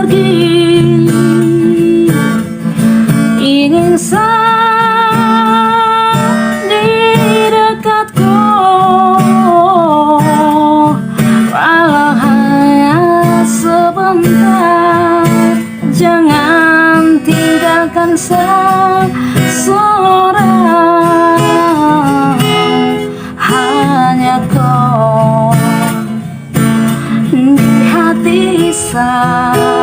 lagi, ingin di dekatku, walau hanya sebentar. Jangan tinggalkan seseorang, hanya kau di hati saya.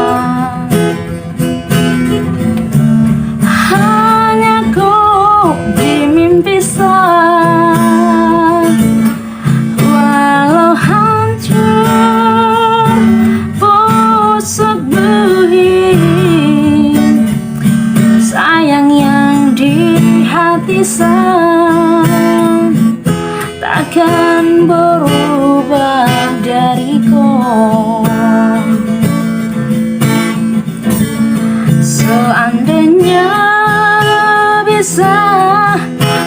Hanya kau di mimpi saya, walau hancur busuk buih, sayang yang di hati saya takkan berubah dariku. Seandainya bisa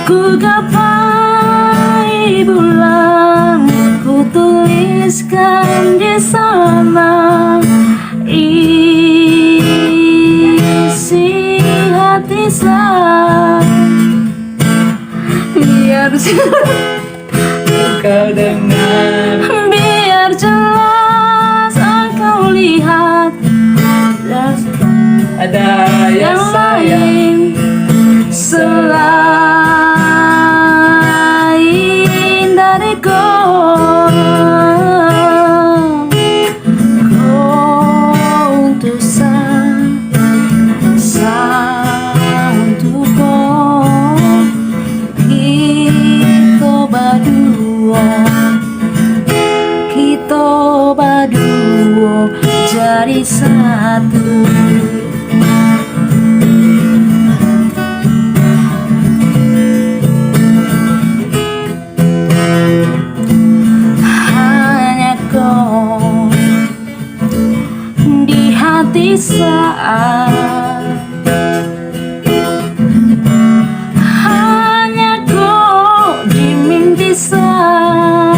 ku gapai bulan, ku tuliskan di sana isi hati saya, biar kau dengar, biar jelas engkau lihat ada yang sayang selain dariku. Kau untuk untukku, kita berdua jadi satu. Hanya kau di hati saya, hanya kau di mimpi saya,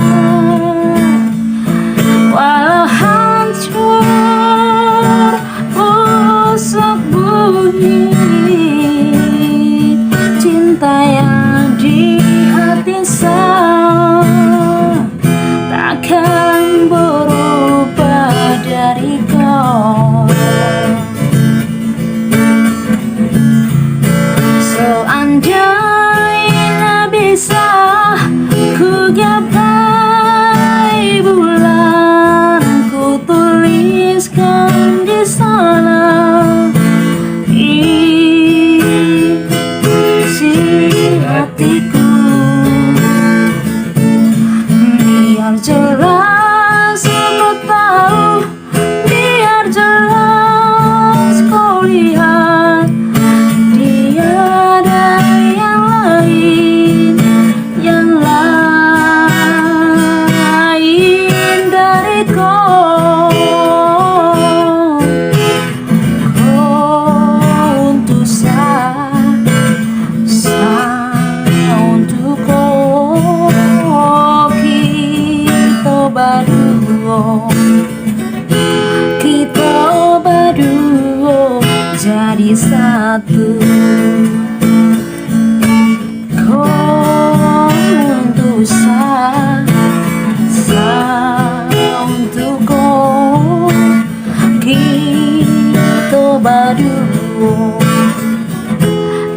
walau hancur busuk buih, cinta yang di hati saya takkan berubah dari kau. Seandainya bisa ku gapai bulan, ku tuliskan di sana isi hatiku, biar jelas aku tahu, biar jelas kau lihat tiada yang lain, yang lain dariku. Kau untuk untukku, kita berdua jadi satu. Kau untuk untukku,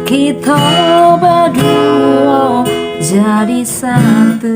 kita berdua jadi satu.